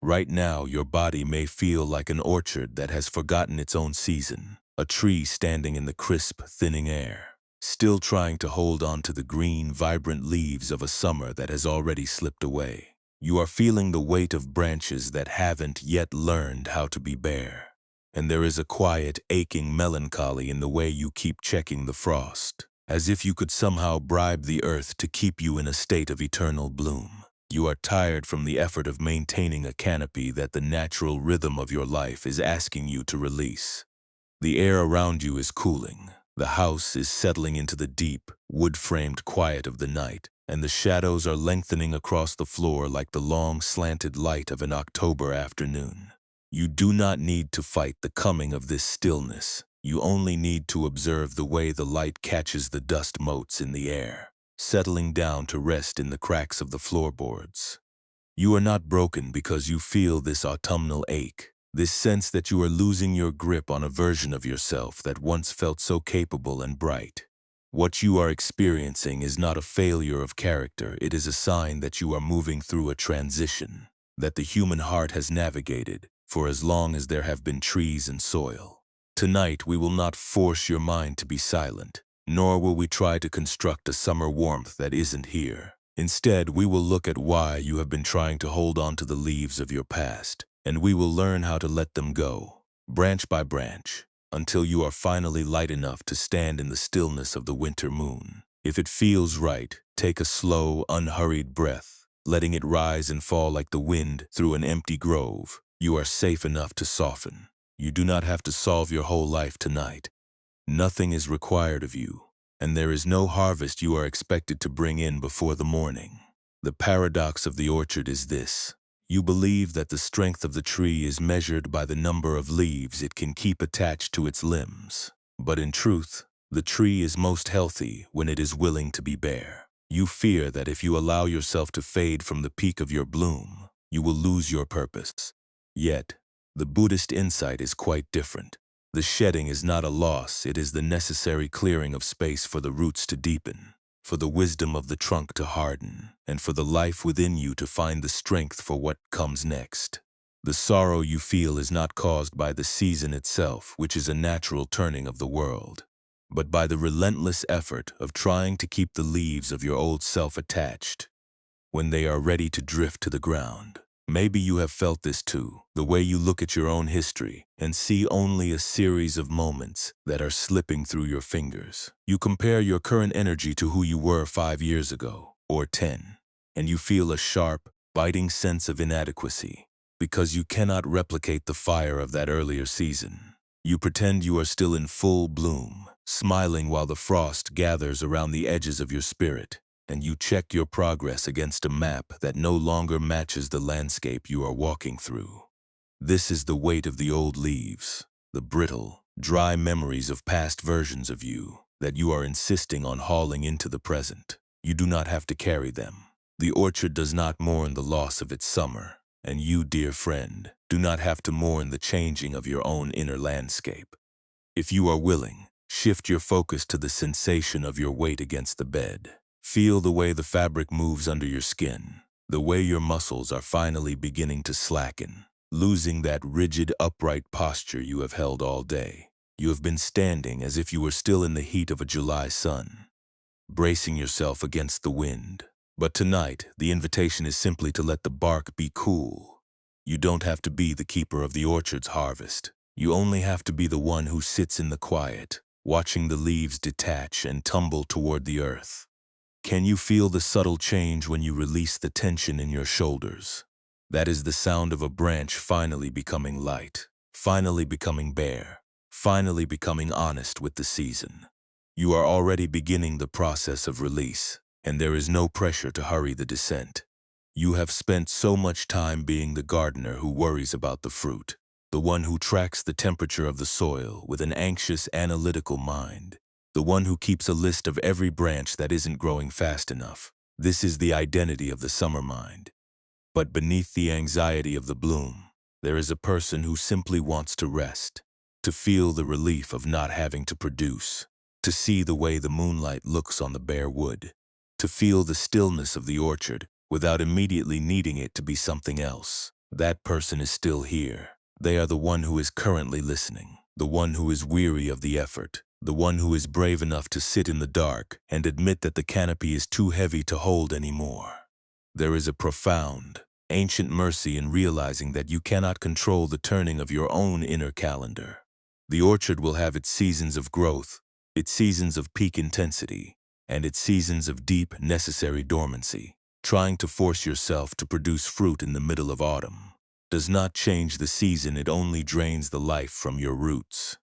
Right now, your body may feel like an orchard that has forgotten its own season, a tree standing in the crisp, thinning air, still trying to hold on to the green, vibrant leaves of a summer that has already slipped away. You are feeling the weight of branches that haven't yet learned how to be bare. And there is a quiet, aching melancholy in the way you keep checking the frost, as if you could somehow bribe the earth to keep you in a state of eternal bloom. You are tired from the effort of maintaining a canopy that the natural rhythm of your life is asking you to release. The air around you is cooling. The house is settling into the deep, wood-framed quiet of the night, and the shadows are lengthening across the floor like the long, slanted light of an October afternoon. You do not need to fight the coming of this stillness. You only need to observe the way the light catches the dust motes in the air, settling down to rest in the cracks of the floorboards. You are not broken because you feel this autumnal ache, this sense that you are losing your grip on a version of yourself that once felt so capable and bright. What you are experiencing is not a failure of character, it is a sign that you are moving through a transition, that the human heart has navigated for as long as there have been trees and soil. Tonight we will not force your mind to be silent, nor will we try to construct a summer warmth that isn't here. Instead, we will look at why you have been trying to hold on to the leaves of your past, and we will learn how to let them go, branch by branch, until you are finally light enough to stand in the stillness of the winter moon. If it feels right, take a slow, unhurried breath, letting it rise and fall like the wind through an empty grove. You are safe enough to soften. You do not have to solve your whole life tonight. Nothing is required of you, and there is no harvest you are expected to bring in before the morning. The paradox of the orchard is this. You believe that the strength of the tree is measured by the number of leaves it can keep attached to its limbs. But in truth, the tree is most healthy when it is willing to be bare. You fear that if you allow yourself to fade from the peak of your bloom, you will lose your purpose. Yet, the Buddhist insight is quite different. The shedding is not a loss, it is the necessary clearing of space for the roots to deepen, for the wisdom of the trunk to harden, and for the life within you to find the strength for what comes next. The sorrow you feel is not caused by the season itself, which is a natural turning of the world, but by the relentless effort of trying to keep the leaves of your old self attached when they are ready to drift to the ground. Maybe you have felt this too, the way you look at your own history and see only a series of moments that are slipping through your fingers. You compare your current energy to who you were 5 years ago, or 10, and you feel a sharp, biting sense of inadequacy, because you cannot replicate the fire of that earlier season. You pretend you are still in full bloom, smiling while the frost gathers around the edges of your spirit, and you check your progress against a map that no longer matches the landscape you are walking through. This is the weight of the old leaves, the brittle, dry memories of past versions of you that you are insisting on hauling into the present. You do not have to carry them. The orchard does not mourn the loss of its summer, and you, dear friend, do not have to mourn the changing of your own inner landscape. If you are willing, shift your focus to the sensation of your weight against the bed. Feel the way the fabric moves under your skin, the way your muscles are finally beginning to slacken, losing that rigid, upright posture you have held all day. You have been standing as if you were still in the heat of a July sun, bracing yourself against the wind. But tonight, the invitation is simply to let the bark be cool. You don't have to be the keeper of the orchard's harvest. You only have to be the one who sits in the quiet, watching the leaves detach and tumble toward the earth. Can you feel the subtle change when you release the tension in your shoulders? That is the sound of a branch finally becoming light, finally becoming bare, finally becoming honest with the season. You are already beginning the process of release, and there is no pressure to hurry the descent. You have spent so much time being the gardener who worries about the fruit, the one who tracks the temperature of the soil with an anxious, analytical mind, the one who keeps a list of every branch that isn't growing fast enough. This is the identity of the summer mind. But beneath the anxiety of the bloom, there is a person who simply wants to rest, to feel the relief of not having to produce, to see the way the moonlight looks on the bare wood, to feel the stillness of the orchard without immediately needing it to be something else. That person is still here. They are the one who is currently listening, the one who is weary of the effort, the one who is brave enough to sit in the dark and admit that the canopy is too heavy to hold anymore. There is a profound, ancient mercy in realizing that you cannot control the turning of your own inner calendar. The orchard will have its seasons of growth, its seasons of peak intensity, and its seasons of deep, necessary dormancy. Trying to force yourself to produce fruit in the middle of autumn does not change the season, it only drains the life from your roots.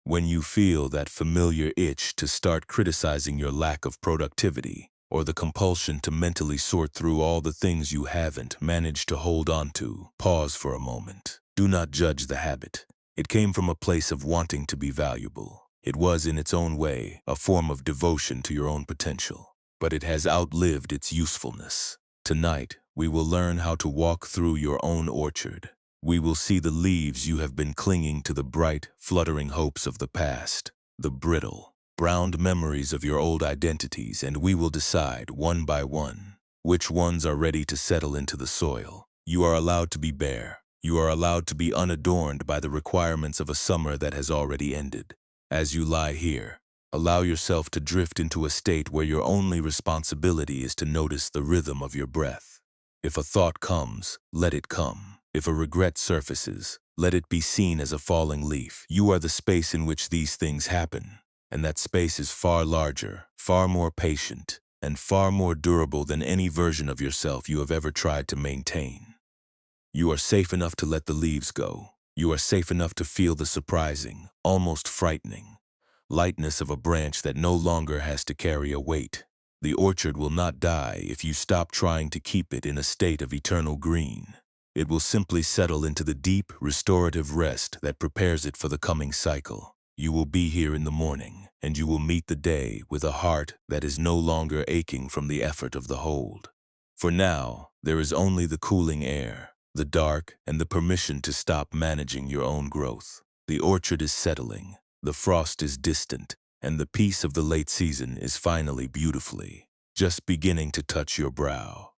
When you feel that familiar itch to start criticizing your lack of productivity, or the compulsion to mentally sort through all the things you haven't managed to hold on to, pause for a moment. Do not judge the habit. It came from a place of wanting to be valuable. It was, in its own way, a form of devotion to your own potential. But it has outlived its usefulness. Tonight, we will learn how to walk through your own orchard. We will see the leaves you have been clinging to, the bright, fluttering hopes of the past, the brittle, browned memories of your old identities, and we will decide, one by one, which ones are ready to settle into the soil. You are allowed to be bare. You are allowed to be unadorned by the requirements of a summer that has already ended. As you lie here, allow yourself to drift into a state where your only responsibility is to notice the rhythm of your breath. If a thought comes, let it come. If a regret surfaces, let it be seen as a falling leaf. You are the space in which these things happen, and that space is far larger, far more patient, and far more durable than any version of yourself you have ever tried to maintain. You are safe enough to let the leaves go. You are safe enough to feel the surprising, almost frightening, lightness of a branch that no longer has to carry a weight. The orchard will not die if you stop trying to keep it in a state of eternal green. It will simply settle into the deep, restorative rest that prepares it for the coming cycle. You will be here in the morning, and you will meet the day with a heart that is no longer aching from the effort of the hold. For now, there is only the cooling air, the dark, and the permission to stop managing your own growth. The orchard is settling, the frost is distant, and the peace of the late season is finally beautifully just beginning to touch your brow.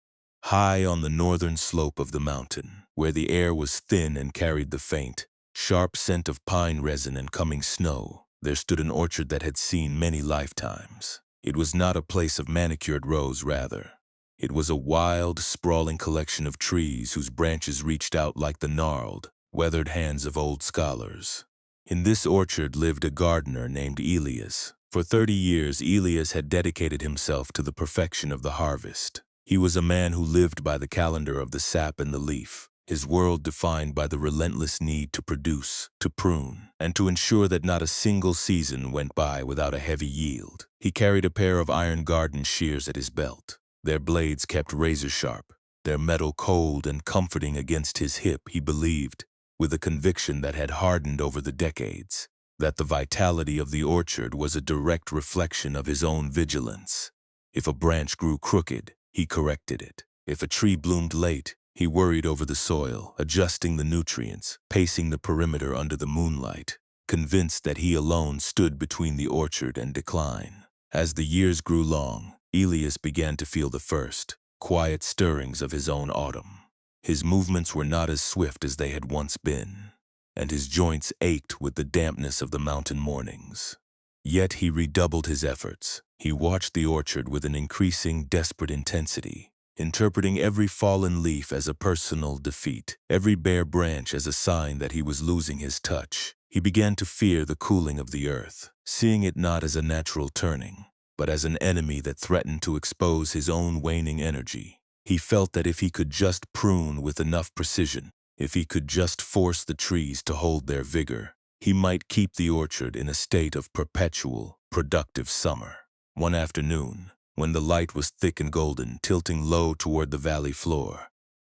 High on the northern slope of the mountain, where the air was thin and carried the faint, sharp scent of pine resin and coming snow, there stood an orchard that had seen many lifetimes. It was not a place of manicured rows, rather. It was a wild, sprawling collection of trees whose branches reached out like the gnarled, weathered hands of old scholars. In this orchard lived a gardener named Elias. For 30 years, Elias had dedicated himself to the perfection of the harvest. He was a man who lived by the calendar of the sap and the leaf, his world defined by the relentless need to produce, to prune, and to ensure that not a single season went by without a heavy yield. He carried a pair of iron garden shears at his belt, their blades kept razor-sharp, their metal cold and comforting against his hip. He believed, with a conviction that had hardened over the decades, that the vitality of the orchard was a direct reflection of his own vigilance. If a branch grew crooked, he corrected it. If a tree bloomed late, he worried over the soil, adjusting the nutrients, pacing the perimeter under the moonlight, convinced that he alone stood between the orchard and decline. As the years grew long, Elias began to feel the first, quiet stirrings of his own autumn. His movements were not as swift as they had once been, and his joints ached with the dampness of the mountain mornings. Yet he redoubled his efforts. He watched the orchard with an increasing, desperate intensity, interpreting every fallen leaf as a personal defeat, every bare branch as a sign that he was losing his touch. He began to fear the cooling of the earth, seeing it not as a natural turning, but as an enemy that threatened to expose his own waning energy. He felt that if he could just prune with enough precision, if he could just force the trees to hold their vigor, he might keep the orchard in a state of perpetual, productive summer. One afternoon, when the light was thick and golden, tilting low toward the valley floor,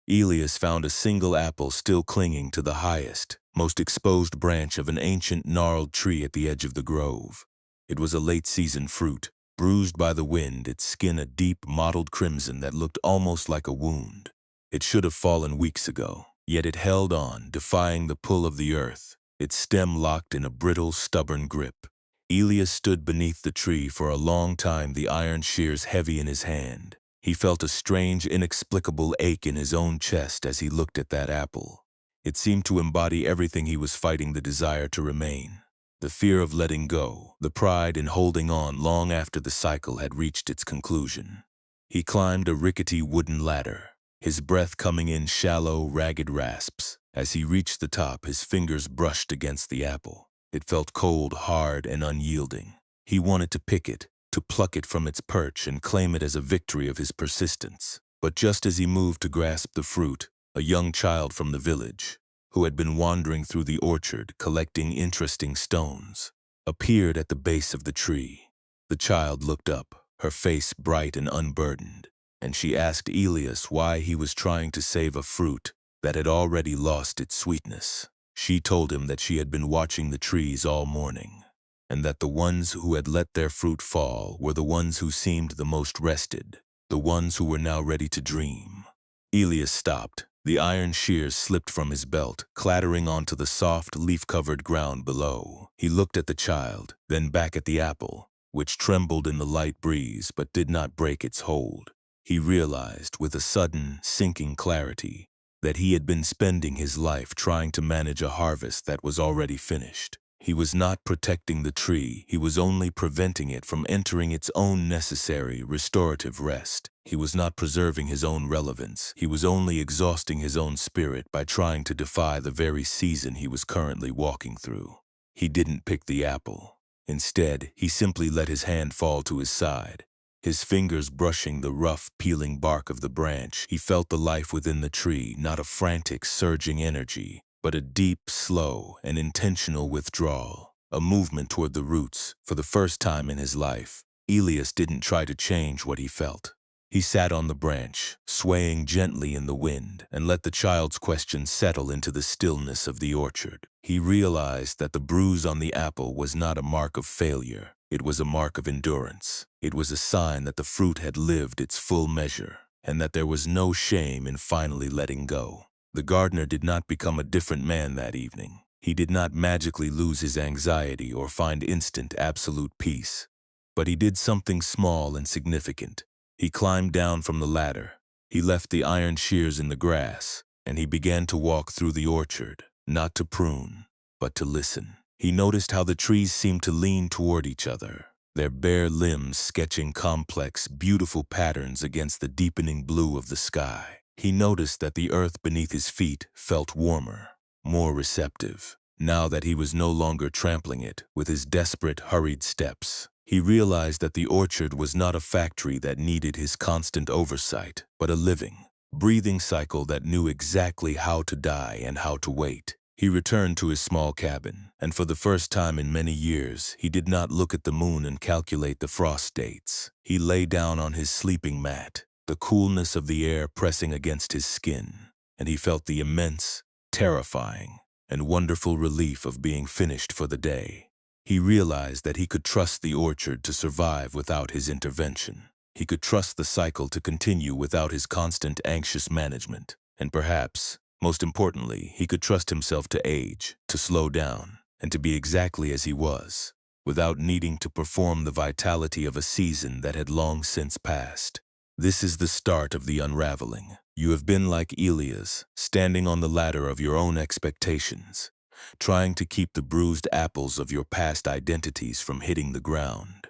Elias found a single apple still clinging to the highest, most exposed branch of an ancient gnarled tree at the edge of the grove. It was a late-season fruit, bruised by the wind, its skin a deep, mottled crimson that looked almost like a wound. It should have fallen weeks ago, yet it held on, defying the pull of the earth, its stem locked in a brittle, stubborn grip. Elias stood beneath the tree for a long time, the iron shears heavy in his hand. He felt a strange, inexplicable ache in his own chest as he looked at that apple. It seemed to embody everything he was fighting: the desire to remain, the fear of letting go, the pride in holding on long after the cycle had reached its conclusion. He climbed a rickety wooden ladder, his breath coming in shallow, ragged rasps. As he reached the top, his fingers brushed against the apple. It felt cold, hard, and unyielding. He wanted to pick it, to pluck it from its perch and claim it as a victory of his persistence. But just as he moved to grasp the fruit, a young child from the village, who had been wandering through the orchard collecting interesting stones, appeared at the base of the tree. The child looked up, her face bright and unburdened, and she asked Elias why he was trying to save a fruit that had already lost its sweetness. She told him that she had been watching the trees all morning, and that the ones who had let their fruit fall were the ones who seemed the most rested, the ones who were now ready to dream. Elias stopped. The iron shears slipped from his belt, clattering onto the soft, leaf-covered ground below. He looked at the child, then back at the apple, which trembled in the light breeze but did not break its hold. He realized, with a sudden, sinking clarity, that he had been spending his life trying to manage a harvest that was already finished. He was not protecting the tree, he was only preventing it from entering its own necessary, restorative rest. He was not preserving his own relevance, he was only exhausting his own spirit by trying to defy the very season he was currently walking through. He didn't pick the apple. Instead, he simply let his hand fall to his side. His fingers brushing the rough, peeling bark of the branch, he felt the life within the tree, not a frantic, surging energy, but a deep, slow, and intentional withdrawal, a movement toward the roots. For the first time in his life, Elias didn't try to change what he felt. He sat on the branch, swaying gently in the wind, and let the child's question settle into the stillness of the orchard. He realized that the bruise on the apple was not a mark of failure. It was a mark of endurance. It was a sign that the fruit had lived its full measure, and that there was no shame in finally letting go. The gardener did not become a different man that evening. He did not magically lose his anxiety or find instant, absolute peace. But he did something small and significant. He climbed down from the ladder. He left the iron shears in the grass, and he began to walk through the orchard, not to prune, but to listen. He noticed how the trees seemed to lean toward each other, their bare limbs sketching complex, beautiful patterns against the deepening blue of the sky. He noticed that the earth beneath his feet felt warmer, more receptive. Now that he was no longer trampling it with his desperate, hurried steps, he realized that the orchard was not a factory that needed his constant oversight, but a living, breathing cycle that knew exactly how to die and how to wait. He returned to his small cabin, and for the first time in many years, he did not look at the moon and calculate the frost dates. He lay down on his sleeping mat, the coolness of the air pressing against his skin, and he felt the immense, terrifying, and wonderful relief of being finished for the day. He realized that he could trust the orchard to survive without his intervention. He could trust the cycle to continue without his constant anxious management. And perhaps, most importantly, he could trust himself to age, to slow down, and to be exactly as he was, without needing to perform the vitality of a season that had long since passed. This is the start of the unraveling. You have been like Elias, standing on the ladder of your own expectations, trying to keep the bruised apples of your past identities from hitting the ground.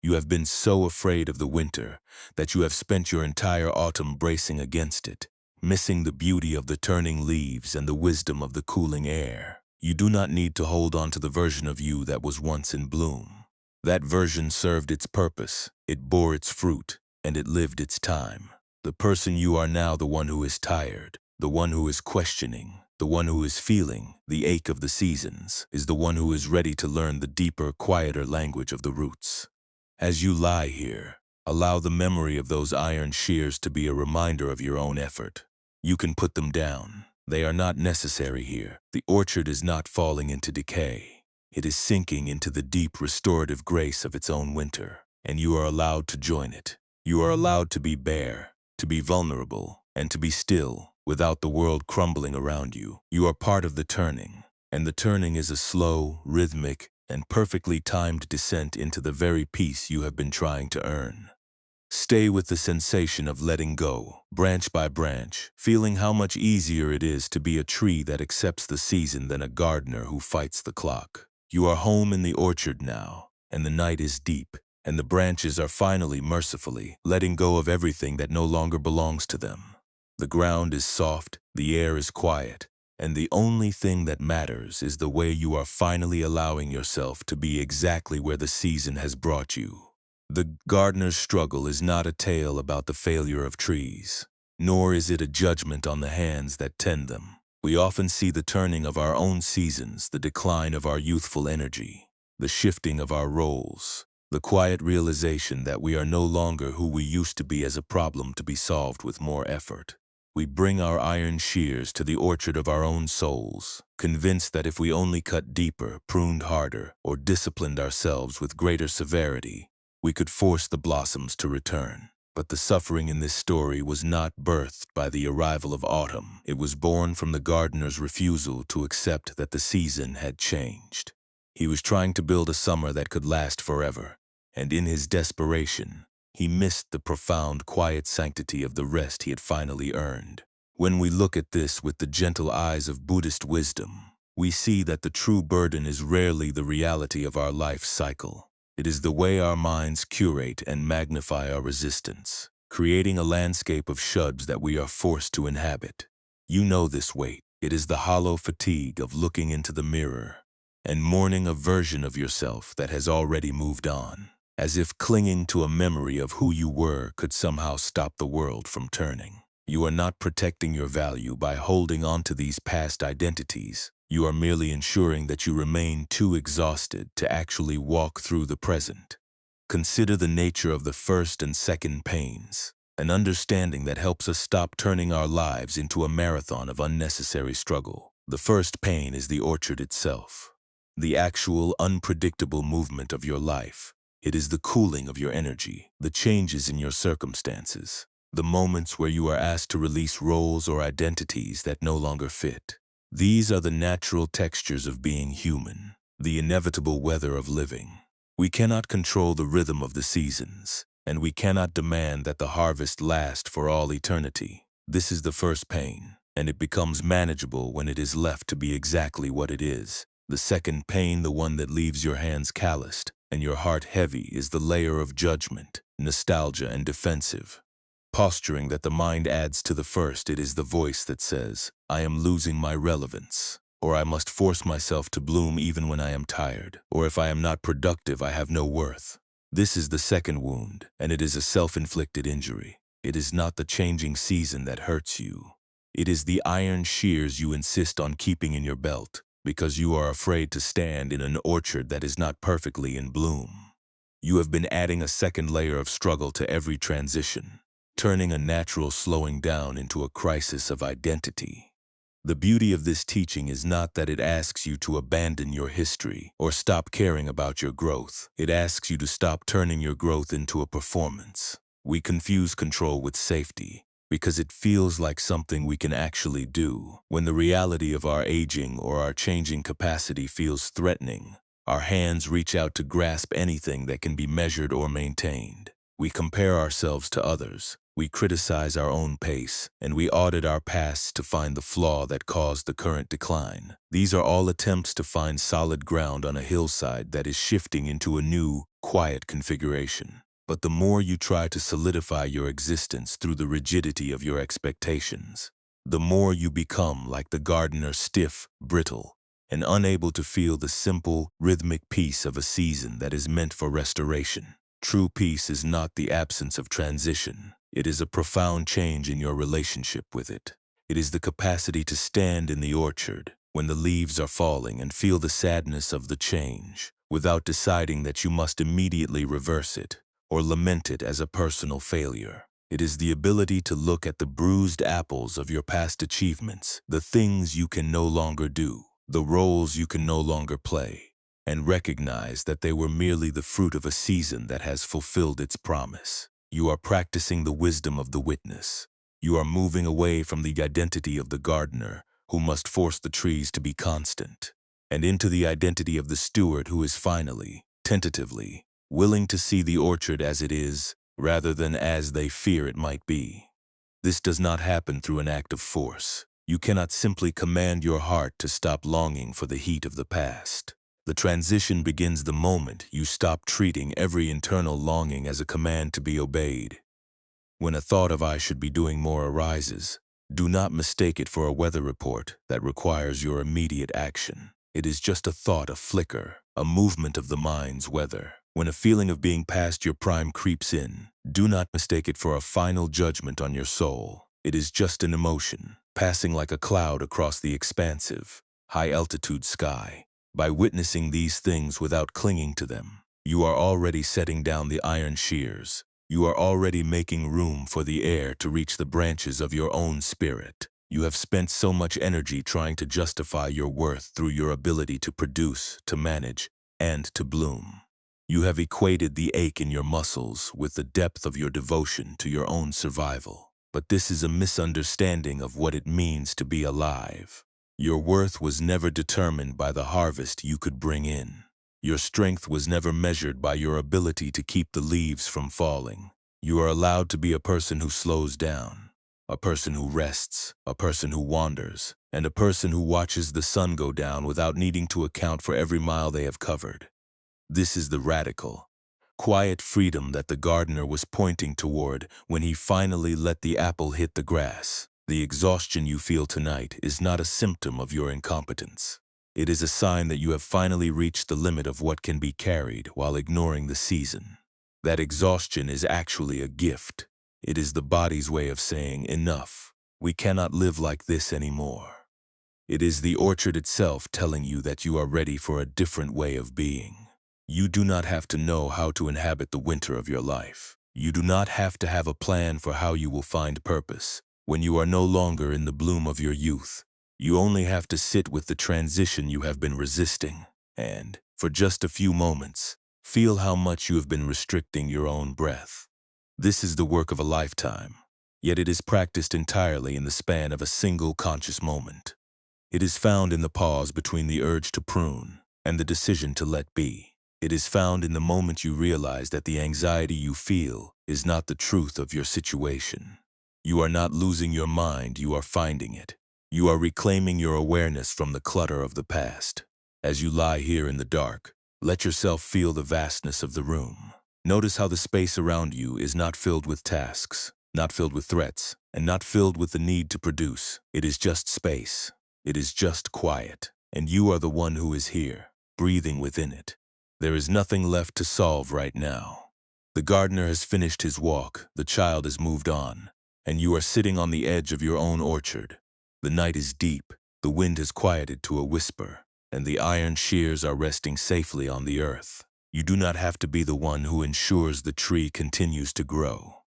You have been so afraid of the winter that you have spent your entire autumn bracing against it, missing the beauty of the turning leaves and the wisdom of the cooling air. You do not need to hold on to the version of you that was once in bloom. That version served its purpose, it bore its fruit, and it lived its time. The person you are now, the one who is tired, the one who is questioning, the one who is feeling the ache of the seasons, is the one who is ready to learn the deeper, quieter language of the roots. As you lie here, allow the memory of those iron shears to be a reminder of your own effort. You can put them down. They are not necessary here. The orchard is not falling into decay. It is sinking into the deep restorative grace of its own winter, and you are allowed to join it. You are allowed to be bare, to be vulnerable, and to be still, without the world crumbling around you. You are part of the turning, and the turning is a slow, rhythmic, and perfectly timed descent into the very peace you have been trying to earn. Stay with the sensation of letting go, branch by branch, feeling how much easier it is to be a tree that accepts the season than a gardener who fights the clock. You are home in the orchard now, and the night is deep, and the branches are finally mercifully letting go of everything that no longer belongs to them. The ground is soft, the air is quiet, and the only thing that matters is the way you are finally allowing yourself to be exactly where the season has brought you. The gardener's struggle is not a tale about the failure of trees, nor is it a judgment on the hands that tend them. We often see the turning of our own seasons, the decline of our youthful energy, the shifting of our roles, the quiet realization that we are no longer who we used to be as a problem to be solved with more effort. We bring our iron shears to the orchard of our own souls, convinced that if we only cut deeper, pruned harder, or disciplined ourselves with greater severity, we could force the blossoms to return. But the suffering in this story was not birthed by the arrival of autumn. It was born from the gardener's refusal to accept that the season had changed. He was trying to build a summer that could last forever, and in his desperation, he missed the profound, quiet sanctity of the rest he had finally earned. When we look at this with the gentle eyes of Buddhist wisdom, we see that the true burden is rarely the reality of our life cycle. It is the way our minds curate and magnify our resistance, creating a landscape of shoulds that we are forced to inhabit. You know this weight. It is the hollow fatigue of looking into the mirror and mourning a version of yourself that has already moved on, as if clinging to a memory of who you were could somehow stop the world from turning. You are not protecting your value by holding on to these past identities. You are merely ensuring that you remain too exhausted to actually walk through the present. Consider the nature of the first and second pains, an understanding that helps us stop turning our lives into a marathon of unnecessary struggle. The first pain is the orchard itself, the actual unpredictable movement of your life. It is the cooling of your energy, the changes in your circumstances, the moments where you are asked to release roles or identities that no longer fit. These are the natural textures of being human, the inevitable weather of living. We cannot control the rhythm of the seasons, and we cannot demand that the harvest last for all eternity. This is the first pain, and it becomes manageable when it is left to be exactly what it is. The second pain, the one that leaves your hands calloused and your heart heavy, is the layer of judgment, nostalgia, and defensive posturing that the mind adds to the first. It is the voice that says, I am losing my relevance, or I must force myself to bloom even when I am tired, or if I am not productive, I have no worth. This is the second wound, and it is a self-inflicted injury. It is not the changing season that hurts you. It is the iron shears you insist on keeping in your belt, because you are afraid to stand in an orchard that is not perfectly in bloom. You have been adding a second layer of struggle to every transition, turning a natural slowing down into a crisis of identity. The beauty of this teaching is not that it asks you to abandon your history or stop caring about your growth. It asks you to stop turning your growth into a performance. We confuse control with safety because it feels like something we can actually do. When the reality of our aging or our changing capacity feels threatening, our hands reach out to grasp anything that can be measured or maintained. We compare ourselves to others. We criticize our own pace, and we audit our pasts to find the flaw that caused the current decline. These are all attempts to find solid ground on a hillside that is shifting into a new, quiet configuration. But the more you try to solidify your existence through the rigidity of your expectations, the more you become like the gardener, stiff, brittle, and unable to feel the simple, rhythmic peace of a season that is meant for restoration. True peace is not the absence of transition. It is a profound change in your relationship with it. It is the capacity to stand in the orchard when the leaves are falling and feel the sadness of the change without deciding that you must immediately reverse it or lament it as a personal failure. It is the ability to look at the bruised apples of your past achievements, the things you can no longer do, the roles you can no longer play, and recognize that they were merely the fruit of a season that has fulfilled its promise. You are practicing the wisdom of the witness. You are moving away from the identity of the gardener, who must force the trees to be constant, and into the identity of the steward who is finally, tentatively, willing to see the orchard as it is, rather than as they fear it might be. This does not happen through an act of force. You cannot simply command your heart to stop longing for the heat of the past. The transition begins the moment you stop treating every internal longing as a command to be obeyed. When a thought of "I should be doing more" arises, do not mistake it for a weather report that requires your immediate action. It is just a thought, a flicker, a movement of the mind's weather. When a feeling of being past your prime creeps in, do not mistake it for a final judgment on your soul. It is just an emotion, passing like a cloud across the expansive, high-altitude sky. By witnessing these things without clinging to them, you are already setting down the iron shears. You are already making room for the air to reach the branches of your own spirit. You have spent so much energy trying to justify your worth through your ability to produce, to manage, and to bloom. You have equated the ache in your muscles with the depth of your devotion to your own survival. But this is a misunderstanding of what it means to be alive. Your worth was never determined by the harvest you could bring in. Your strength was never measured by your ability to keep the leaves from falling. You are allowed to be a person who slows down, a person who rests, a person who wanders, and a person who watches the sun go down without needing to account for every mile they have covered. This is the radical, quiet freedom that the gardener was pointing toward when he finally let the apple hit the grass. The exhaustion you feel tonight is not a symptom of your incompetence. It is a sign that you have finally reached the limit of what can be carried while ignoring the season. That exhaustion is actually a gift. It is the body's way of saying, "Enough. We cannot live like this anymore." It is the orchard itself telling you that you are ready for a different way of being. You do not have to know how to inhabit the winter of your life. You do not have to have a plan for how you will find purpose when you are no longer in the bloom of your youth. You only have to sit with the transition you have been resisting, and, for just a few moments, feel how much you have been restricting your own breath. This is the work of a lifetime, yet it is practiced entirely in the span of a single conscious moment. It is found in the pause between the urge to prune and the decision to let be. It is found in the moment you realize that the anxiety you feel is not the truth of your situation. You are not losing your mind, you are finding it. You are reclaiming your awareness from the clutter of the past. As you lie here in the dark, let yourself feel the vastness of the room. Notice how the space around you is not filled with tasks, not filled with threats, and not filled with the need to produce. It is just space. It is just quiet. And you are the one who is here, breathing within it. There is nothing left to solve right now. The gardener has finished his walk, the child has moved on, and you are sitting on the edge of your own orchard. The night is deep, the wind has quieted to a whisper, and the iron shears are resting safely on the earth. You do not have to be the one who ensures the tree continues to grow.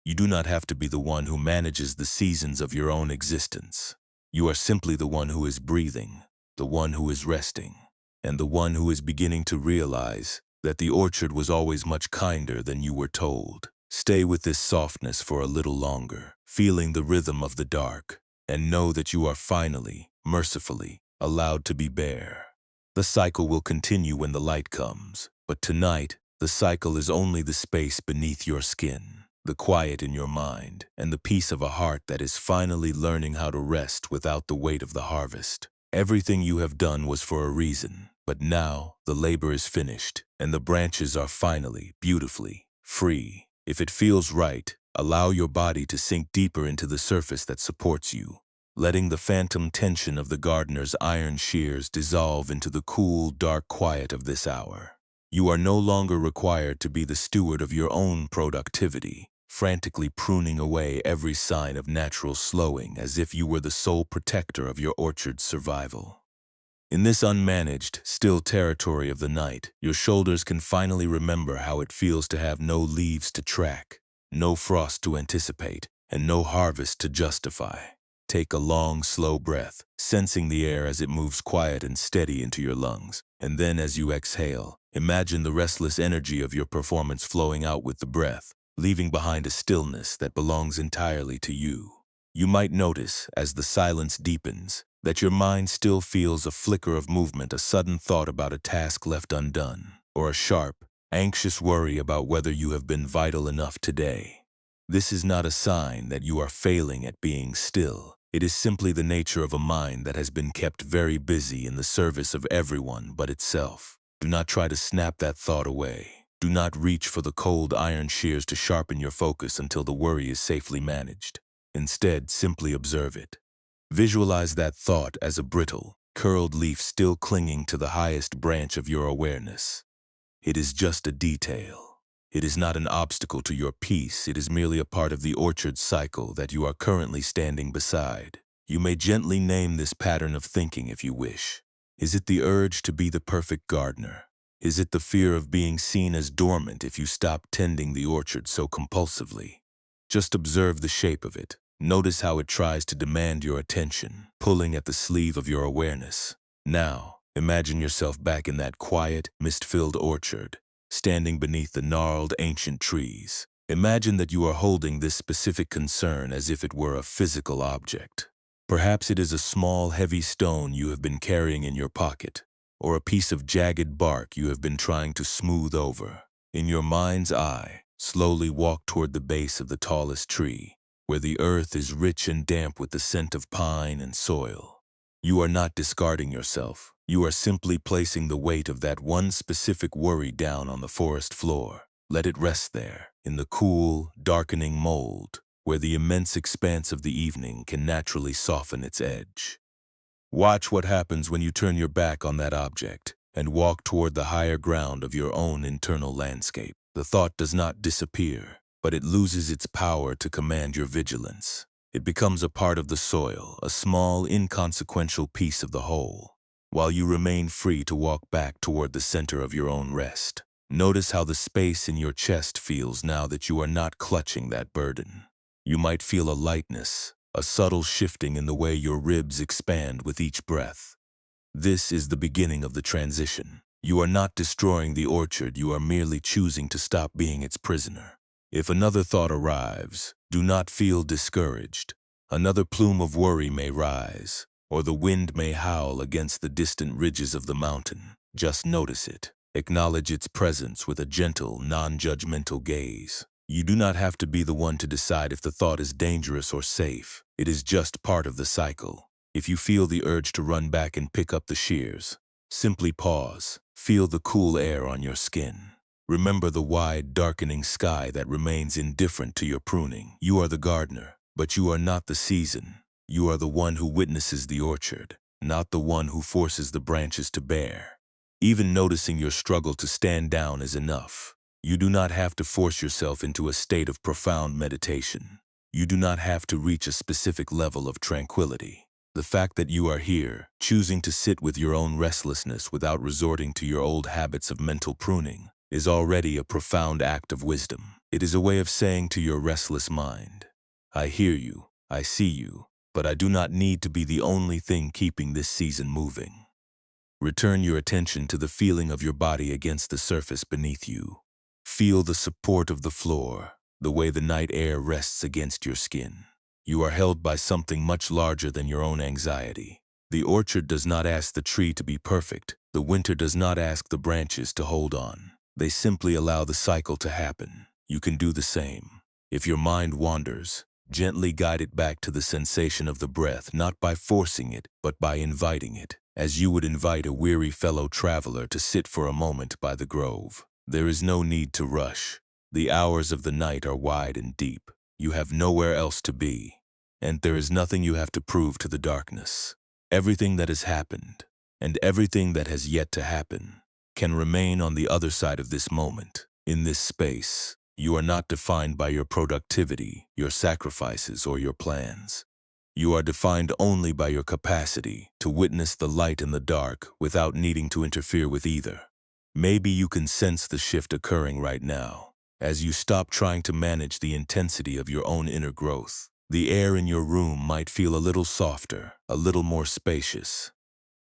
You do not have to be the one who manages the seasons of your own existence. You are simply the one who is breathing, the one who is resting, and the one who is beginning to realize that the orchard was always much kinder than you were told. Stay with this softness for a little longer, feeling the rhythm of the dark, and know that you are finally, mercifully, allowed to be bare. The cycle will continue when the light comes, but tonight, the cycle is only the space beneath your skin, the quiet in your mind, and the peace of a heart that is finally learning how to rest without the weight of the harvest. Everything you have done was for a reason, but now the labor is finished, and the branches are finally, beautifully, free. If it feels right, allow your body to sink deeper into the surface that supports you, letting the phantom tension of the gardener's iron shears dissolve into the cool, dark quiet of this hour. You are no longer required to be the steward of your own productivity, frantically pruning away every sign of natural slowing as if you were the sole protector of your orchard's survival. In this unmanaged, still territory of the night, your shoulders can finally remember how it feels to have no leaves to track, no frost to anticipate, and no harvest to justify. Take a long, slow breath, sensing the air as it moves quiet and steady into your lungs, and then as you exhale, imagine the restless energy of your performance flowing out with the breath, leaving behind a stillness that belongs entirely to you. You might notice, as the silence deepens, that your mind still feels a flicker of movement, a sudden thought about a task left undone, or a sharp, Anxious worry about whether you have been vital enough today. This is not a sign that you are failing at being still. It is simply the nature of a mind that has been kept very busy in the service of everyone but itself. Do not try to snap that thought away. Do not reach for the cold iron shears to sharpen your focus until the worry is safely managed. Instead, simply observe it. Visualize that thought as a brittle, curled leaf still clinging to the highest branch of your awareness. It is just a detail. It is not an obstacle to your peace. It is merely a part of the orchard cycle that you are currently standing beside. You may gently name this pattern of thinking if you wish. Is it the urge to be the perfect gardener? Is it the fear of being seen as dormant if you stop tending the orchard so compulsively? Just observe the shape of it. Notice how it tries to demand your attention, pulling at the sleeve of your awareness. Now, imagine yourself back in that quiet, mist-filled orchard, standing beneath the gnarled, ancient trees. Imagine that you are holding this specific concern as if it were a physical object. Perhaps it is a small, heavy stone you have been carrying in your pocket, or a piece of jagged bark you have been trying to smooth over. In your mind's eye, slowly walk toward the base of the tallest tree, where the earth is rich and damp with the scent of pine and soil. You are not discarding yourself. You are simply placing the weight of that one specific worry down on the forest floor. Let it rest there, in the cool, darkening mold, where the immense expanse of the evening can naturally soften its edge. Watch what happens when you turn your back on that object and walk toward the higher ground of your own internal landscape. The thought does not disappear, but it loses its power to command your vigilance. It becomes a part of the soil, a small, inconsequential piece of the whole, while you remain free to walk back toward the center of your own rest. Notice how the space in your chest feels now that you are not clutching that burden. You might feel a lightness, a subtle shifting in the way your ribs expand with each breath. This is the beginning of the transition. You are not destroying the orchard, you are merely choosing to stop being its prisoner. If another thought arrives, do not feel discouraged. Another plume of worry may rise, or the wind may howl against the distant ridges of the mountain. Just notice it. Acknowledge its presence with a gentle, non-judgmental gaze. You do not have to be the one to decide if the thought is dangerous or safe. It is just part of the cycle. If you feel the urge to run back and pick up the shears, simply pause. Feel the cool air on your skin. Remember the wide, darkening sky that remains indifferent to your pruning. You are the gardener, but you are not the season. You are the one who witnesses the orchard, not the one who forces the branches to bear. Even noticing your struggle to stand down is enough. You do not have to force yourself into a state of profound meditation. You do not have to reach a specific level of tranquility. The fact that you are here, choosing to sit with your own restlessness without resorting to your old habits of mental pruning, is already a profound act of wisdom. It is a way of saying to your restless mind, I hear you, I see you, but I do not need to be the only thing keeping this season moving. Return your attention to the feeling of your body against the surface beneath you. Feel the support of the floor, the way the night air rests against your skin. You are held by something much larger than your own anxiety. The orchard does not ask the tree to be perfect. The winter does not ask the branches to hold on. They simply allow the cycle to happen. You can do the same. If your mind wanders, gently guide it back to the sensation of the breath, not by forcing it, but by inviting it, as you would invite a weary fellow traveler to sit for a moment by the grove. There is no need to rush. The hours of the night are wide and deep. You have nowhere else to be, and there is nothing you have to prove to the darkness. Everything that has happened, and everything that has yet to happen, can remain on the other side of this moment. In this space, you are not defined by your productivity, your sacrifices, or your plans. You are defined only by your capacity to witness the light in the dark without needing to interfere with either. Maybe you can sense the shift occurring right now. As you stop trying to manage the intensity of your own inner growth, the air in your room might feel a little softer, a little more spacious.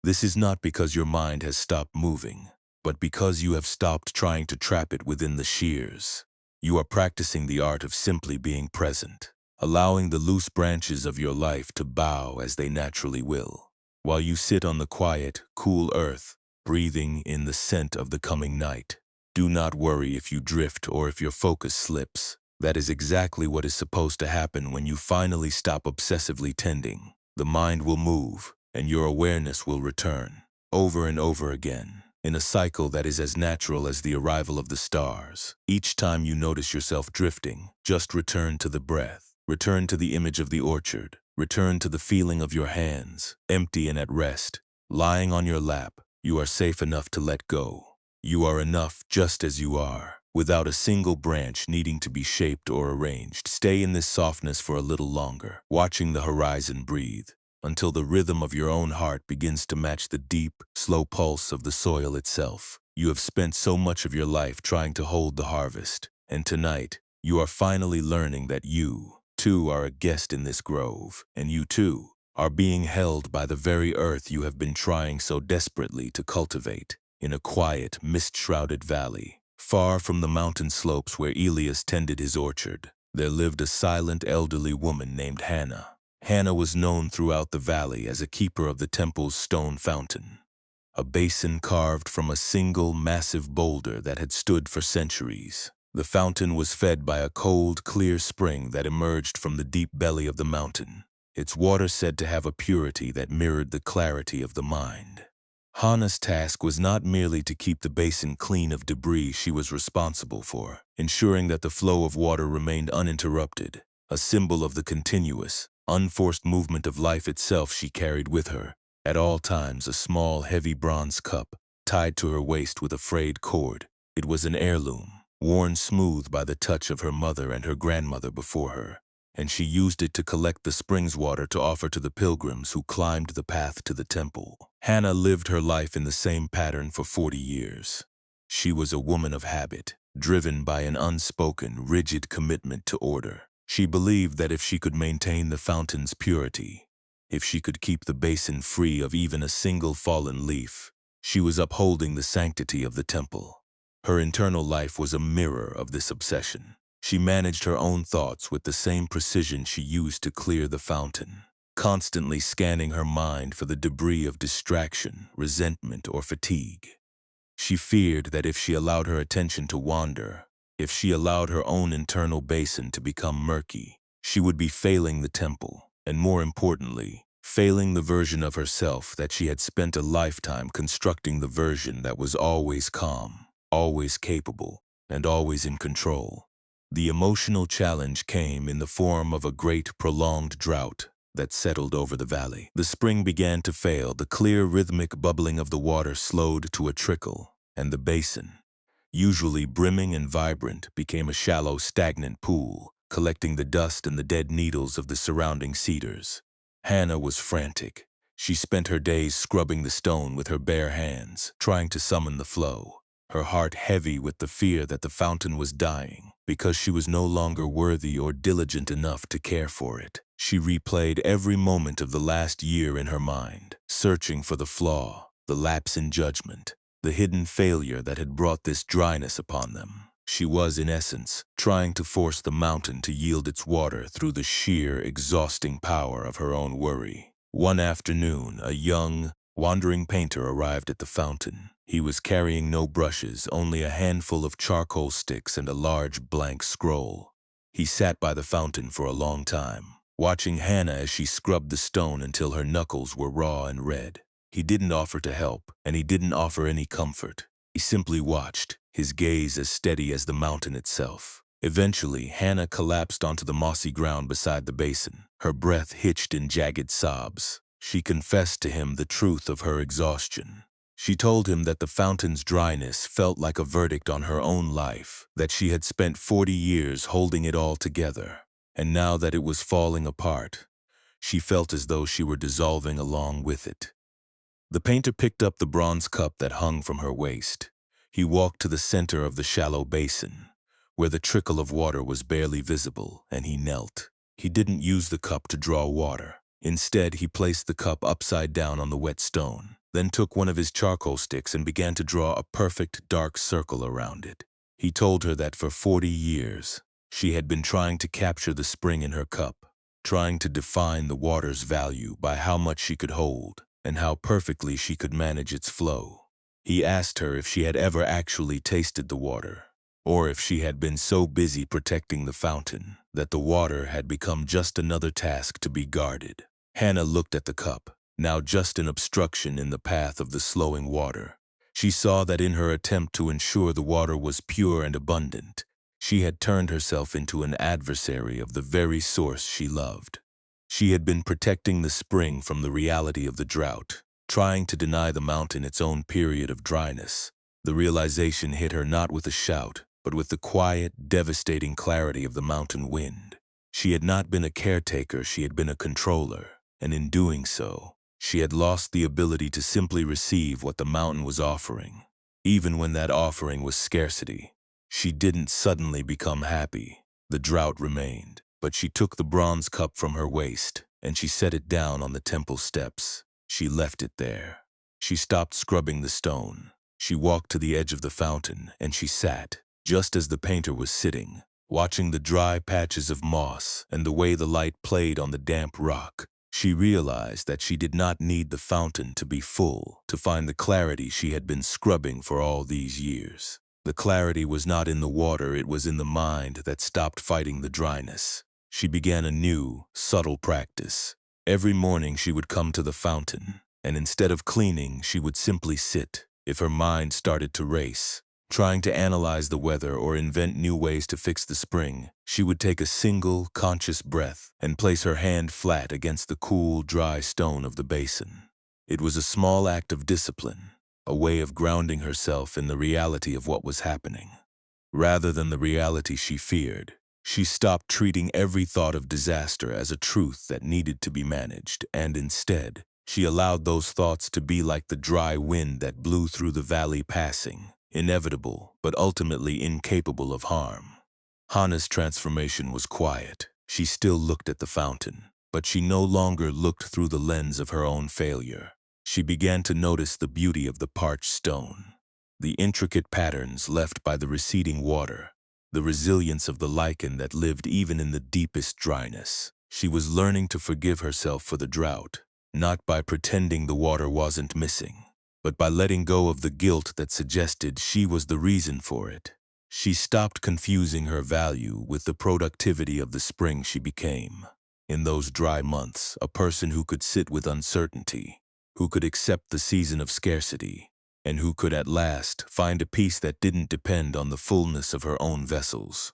This is not because your mind has stopped moving, but because you have stopped trying to trap it within the shears. You are practicing the art of simply being present, allowing the loose branches of your life to bow as they naturally will, while you sit on the quiet, cool earth, breathing in the scent of the coming night. Do not worry if you drift or if your focus slips. That is exactly what is supposed to happen when you finally stop obsessively tending. The mind will move, and your awareness will return, over and over again, in a cycle that is as natural as the arrival of the stars. Each time you notice yourself drifting, just return to the breath. Return to the image of the orchard. Return to the feeling of your hands, empty and at rest. Lying on your lap, you are safe enough to let go. You are enough just as you are, without a single branch needing to be shaped or arranged. Stay in this softness for a little longer, watching the horizon breathe, until the rhythm of your own heart begins to match the deep, slow pulse of the soil itself. You have spent so much of your life trying to hold the harvest, and tonight, you are finally learning that you, too, are a guest in this grove, and you, too, are being held by the very earth you have been trying so desperately to cultivate. In a quiet, mist-shrouded valley, far from the mountain slopes where Elias tended his orchard, there lived a silent elderly woman named Hannah. Hannah was known throughout the valley as a keeper of the temple's stone fountain, a basin carved from a single massive boulder that had stood for centuries. The fountain was fed by a cold, clear spring that emerged from the deep belly of the mountain, its water said to have a purity that mirrored the clarity of the mind. Hannah's task was not merely to keep the basin clean of debris. She was responsible for ensuring that the flow of water remained uninterrupted, a symbol of the continuous, unforced movement of life itself. She carried with her, at all times, a small, heavy bronze cup, tied to her waist with a frayed cord. It was an heirloom, worn smooth by the touch of her mother and her grandmother before her, and she used it to collect the spring's water to offer to the pilgrims who climbed the path to the temple. Hannah lived her life in the same pattern for 40 years. She was a woman of habit, driven by an unspoken, rigid commitment to order. She believed that if she could maintain the fountain's purity, if she could keep the basin free of even a single fallen leaf, she was upholding the sanctity of the temple. Her internal life was a mirror of this obsession. She managed her own thoughts with the same precision she used to clear the fountain, constantly scanning her mind for the debris of distraction, resentment, or fatigue. She feared that if she allowed her attention to wander, if she allowed her own internal basin to become murky, she would be failing the temple, and more importantly, failing the version of herself that she had spent a lifetime constructing, the version that was always calm, always capable, and always in control. The emotional challenge came in the form of a great, prolonged drought that settled over the valley. The spring began to fail, the clear, rhythmic bubbling of the water slowed to a trickle, and the basin, usually brimming and vibrant, became a shallow, stagnant pool, collecting the dust and the dead needles of the surrounding cedars. Hannah was frantic. She spent her days scrubbing the stone with her bare hands, trying to summon the flow, her heart heavy with the fear that the fountain was dying because she was no longer worthy or diligent enough to care for it. She replayed every moment of the last year in her mind, searching for the flaw, the lapse in judgment, the hidden failure that had brought this dryness upon them. She was, in essence, trying to force the mountain to yield its water through the sheer, exhausting power of her own worry. One afternoon, a young, wandering painter arrived at the fountain. He was carrying no brushes, only a handful of charcoal sticks and a large blank scroll. He sat by the fountain for a long time, watching Hannah as she scrubbed the stone until her knuckles were raw and red. He didn't offer to help, and he didn't offer any comfort. He simply watched, his gaze as steady as the mountain itself. Eventually, Hannah collapsed onto the mossy ground beside the basin, her breath hitched in jagged sobs. She confessed to him the truth of her exhaustion. She told him that the fountain's dryness felt like a verdict on her own life, that she had spent 40 years holding it all together, and now that it was falling apart, she felt as though she were dissolving along with it. The painter picked up the bronze cup that hung from her waist. He walked to the center of the shallow basin, where the trickle of water was barely visible, and he knelt. He didn't use the cup to draw water. Instead, he placed the cup upside down on the wet stone, then took one of his charcoal sticks and began to draw a perfect dark circle around it. He told her that for 40 years, she had been trying to capture the spring in her cup, trying to define the water's value by how much she could hold and how perfectly she could manage its flow. He asked her if she had ever actually tasted the water, or if she had been so busy protecting the fountain that the water had become just another task to be guarded. Hannah looked at the cup, now just an obstruction in the path of the slowing water. She saw that in her attempt to ensure the water was pure and abundant, she had turned herself into an adversary of the very source she loved. She had been protecting the spring from the reality of the drought, trying to deny the mountain its own period of dryness. The realization hit her not with a shout, but with the quiet, devastating clarity of the mountain wind. She had not been a caretaker, she had been a controller, and in doing so, she had lost the ability to simply receive what the mountain was offering. Even when that offering was scarcity, she didn't suddenly become happy. The drought remained, but she took the bronze cup from her waist, and she set it down on the temple steps. She left it there. She stopped scrubbing the stone. She walked to the edge of the fountain, and she sat, just as the painter was sitting, watching the dry patches of moss and the way the light played on the damp rock. She realized that she did not need the fountain to be full to find the clarity she had been scrubbing for all these years. The clarity was not in the water, it was in the mind that stopped fighting the dryness. She began a new, subtle practice. Every morning she would come to the fountain, and instead of cleaning, she would simply sit. If her mind started to race, trying to analyze the weather or invent new ways to fix the spring, she would take a single, conscious breath and place her hand flat against the cool, dry stone of the basin. It was a small act of discipline, a way of grounding herself in the reality of what was happening. Rather than the reality she feared, she stopped treating every thought of disaster as a truth that needed to be managed, and instead, she allowed those thoughts to be like the dry wind that blew through the valley, passing, inevitable but ultimately incapable of harm. Hannah's transformation was quiet. She still looked at the fountain, but she no longer looked through the lens of her own failure. She began to notice the beauty of the parched stone, the intricate patterns left by the receding water, the resilience of the lichen that lived even in the deepest dryness. She was learning to forgive herself for the drought, not by pretending the water wasn't missing, but by letting go of the guilt that suggested she was the reason for it. She stopped confusing her value with the productivity of the spring she became. In those dry months, a person who could sit with uncertainty, who could accept the season of scarcity, and who could at last find a peace that didn't depend on the fullness of her own vessels.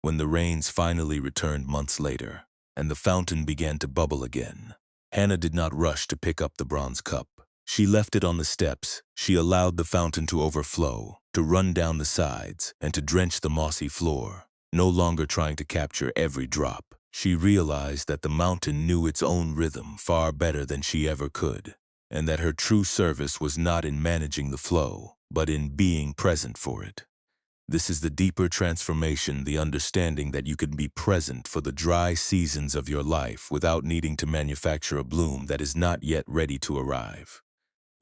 When the rains finally returned months later, and the fountain began to bubble again, Hannah did not rush to pick up the bronze cup. She left it on the steps. She allowed the fountain to overflow, to run down the sides, and to drench the mossy floor. No longer trying to capture every drop, she realized that the mountain knew its own rhythm far better than she ever could, and that her true service was not in managing the flow, but in being present for it. This is the deeper transformation, the understanding that you can be present for the dry seasons of your life without needing to manufacture a bloom that is not yet ready to arrive.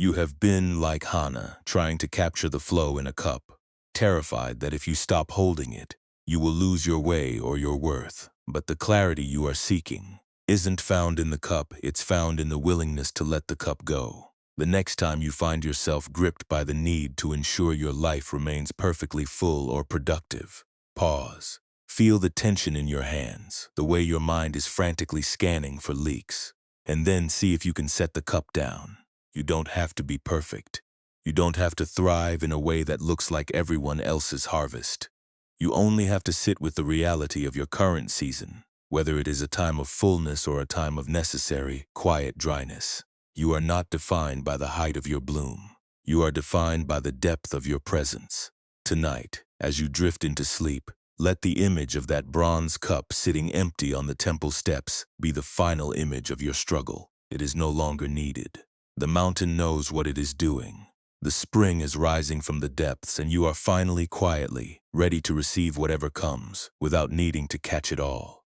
You have been like Hannah, trying to capture the flow in a cup, terrified that if you stop holding it, you will lose your way or your worth. But the clarity you are seeking isn't found in the cup, it's found in the willingness to let the cup go. The next time you find yourself gripped by the need to ensure your life remains perfectly full or productive, pause. Feel the tension in your hands, the way your mind is frantically scanning for leaks, and then see if you can set the cup down. You don't have to be perfect. You don't have to thrive in a way that looks like everyone else's harvest. You only have to sit with the reality of your current season, whether it is a time of fullness or a time of necessary, quiet dryness. You are not defined by the height of your bloom. You are defined by the depth of your presence. Tonight, as you drift into sleep, let the image of that bronze cup sitting empty on the temple steps be the final image of your struggle. It is no longer needed. The mountain knows what it is doing. The spring is rising from the depths, and you are finally quietly ready to receive whatever comes without needing to catch it all.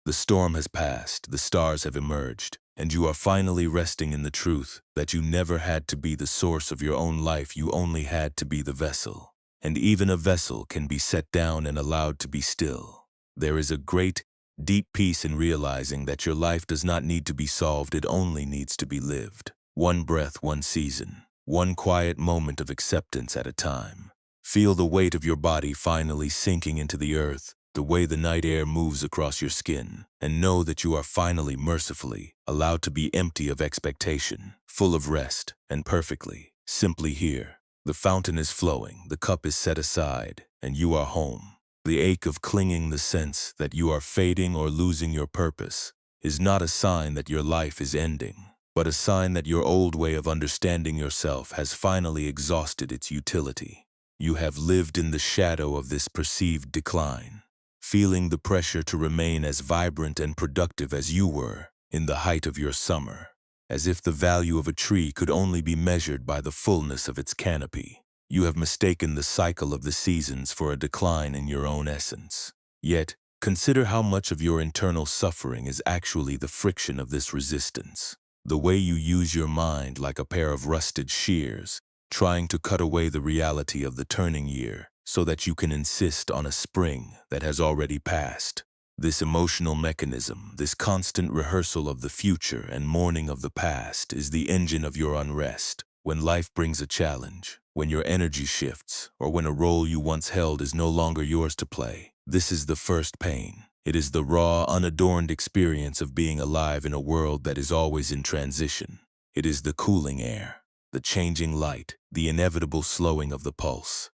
The storm has passed, the stars have emerged, and you are finally resting in the truth that you never had to be the source of your own life, you only had to be the vessel. And even a vessel can be set down and allowed to be still. There is a great, deep peace in realizing that your life does not need to be solved, it only needs to be lived. One breath, one season. one quiet moment of acceptance at a time. Feel the weight of your body finally sinking into the earth, the way the night air moves across your skin, and know that you are finally mercifully allowed to be empty of expectation, full of rest, and perfectly, simply here. The fountain is flowing, the cup is set aside, and you are home. The ache of clinging, the sense that you are fading or losing your purpose, is not a sign that your life is ending, but a sign that your old way of understanding yourself has finally exhausted its utility. You have lived in the shadow of this perceived decline, feeling the pressure to remain as vibrant and productive as you were in the height of your summer, as if the value of a tree could only be measured by the fullness of its canopy. You have mistaken the cycle of the seasons for a decline in your own essence. Yet, consider how much of your internal suffering is actually the friction of this resistance. The way you use your mind like a pair of rusted shears, trying to cut away the reality of the turning year so that you can insist on a spring that has already passed. This emotional mechanism, this constant rehearsal of the future and mourning of the past, is the engine of your unrest. When life brings a challenge, when your energy shifts, or when a role you once held is no longer yours to play, this is the first pain. It is the raw, unadorned experience of being alive in a world that is always in transition. It is the cooling air, the changing light, the inevitable slowing of the pulse.